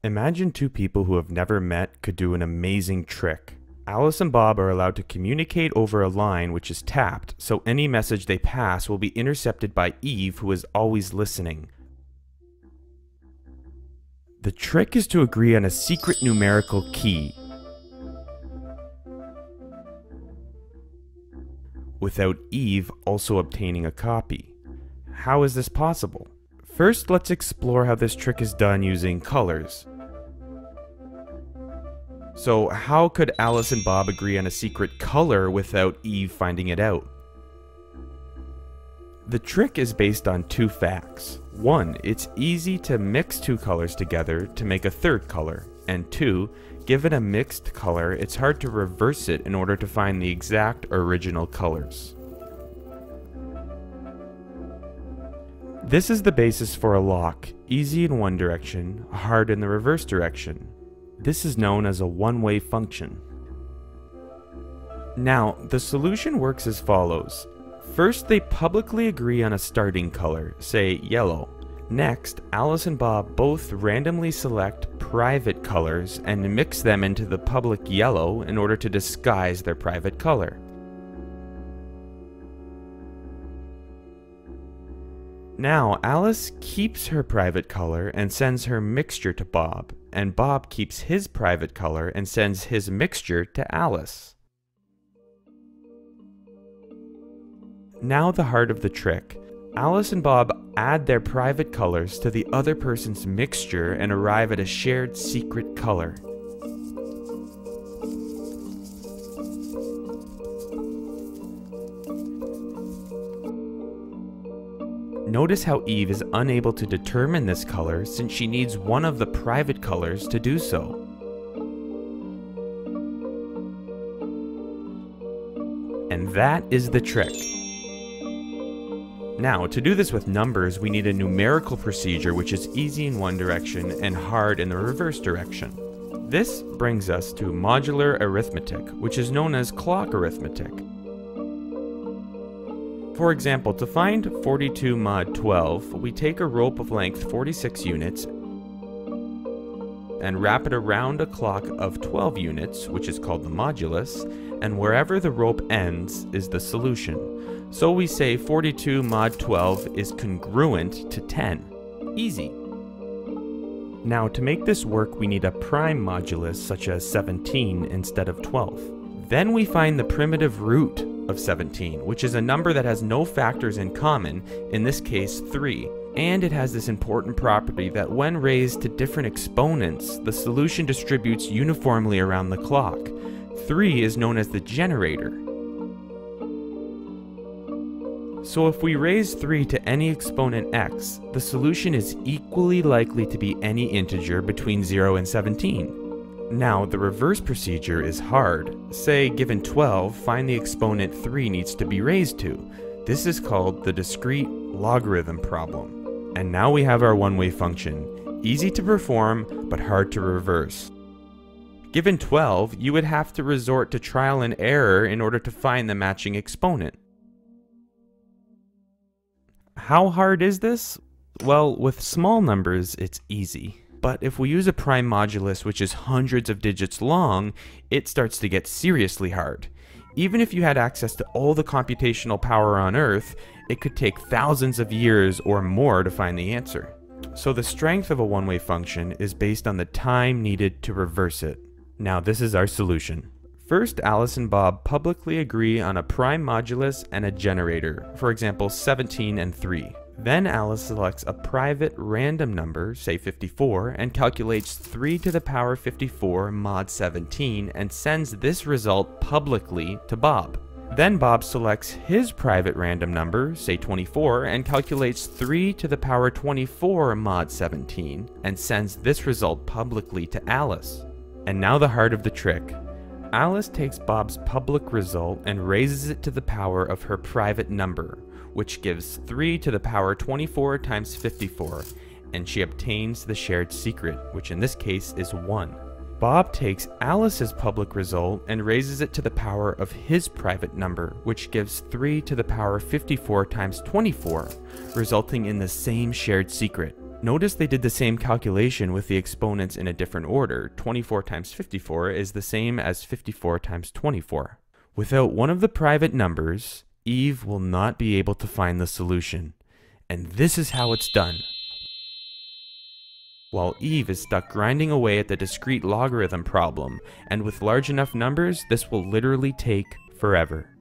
Imagine two people who have never met could do an amazing trick. Alice and Bob are allowed to communicate over a line which is tapped, so any message they pass will be intercepted by Eve, who is always listening. The trick is to agree on a secret numerical key, without Eve also obtaining a copy. How is this possible? First, let's explore how this trick is done using colors. So how could Alice and Bob agree on a secret color without Eve finding it out? The trick is based on two facts. One, it's easy to mix two colors together to make a third color. And two, given a mixed color, it's hard to reverse it in order to find the exact original colors. This is the basis for a lock, easy in one direction, hard in the reverse direction. This is known as a one-way function. Now, the solution works as follows. First, they publicly agree on a starting color, say yellow. Next, Alice and Bob both randomly select private colors and mix them into the public yellow in order to disguise their private color. Now, Alice keeps her private color and sends her mixture to Bob, and Bob keeps his private color and sends his mixture to Alice. Now the heart of the trick. Alice and Bob add their private colors to the other person's mixture and arrive at a shared secret color. Notice how Eve is unable to determine this color since she needs one of the private colors to do so. And that is the trick. Now, to do this with numbers, we need a numerical procedure which is easy in one direction and hard in the reverse direction. This brings us to modular arithmetic, which is known as clock arithmetic. For example, to find 42 mod 12, we take a rope of length 46 units and wrap it around a clock of 12 units, which is called the modulus, and wherever the rope ends is the solution. So we say 42 mod 12 is congruent to 10. Easy. Now, to make this work, we need a prime modulus such as 17 instead of 12. Then we find the primitive root of 17, which is a number that has no factors in common, in this case 3. And it has this important property that when raised to different exponents, the solution distributes uniformly around the clock. 3 is known as the generator. So if we raise 3 to any exponent x, the solution is equally likely to be any integer between 0 and 17. Now, the reverse procedure is hard. Say, given 12, find the exponent 3 needs to be raised to. This is called the discrete logarithm problem. And now we have our one-way function. Easy to perform, but hard to reverse. Given 12, you would have to resort to trial and error in order to find the matching exponent. How hard is this? Well, with small numbers, it's easy. But if we use a prime modulus which is hundreds of digits long, it starts to get seriously hard. Even if you had access to all the computational power on Earth, it could take thousands of years or more to find the answer. So the strength of a one-way function is based on the time needed to reverse it. Now this is our solution. First, Alice and Bob publicly agree on a prime modulus and a generator, for example 17 and 3. Then Alice selects a private random number, say 54, and calculates 3 to the power 54 mod 17 and sends this result publicly to Bob. Then Bob selects his private random number, say 24, and calculates 3 to the power 24 mod 17 and sends this result publicly to Alice. And now the heart of the trick. Alice takes Bob's public result and raises it to the power of her private number, which gives 3 to the power 24 times 54, and she obtains the shared secret, which in this case is 1. Bob takes Alice's public result and raises it to the power of his private number, which gives 3 to the power 54 times 24, resulting in the same shared secret. Notice they did the same calculation with the exponents in a different order. 24 times 54 is the same as 54 times 24. Without one of the private numbers, Eve will not be able to find the solution. And this is how it's done. While Eve is stuck grinding away at the discrete logarithm problem, and with large enough numbers, this will literally take forever.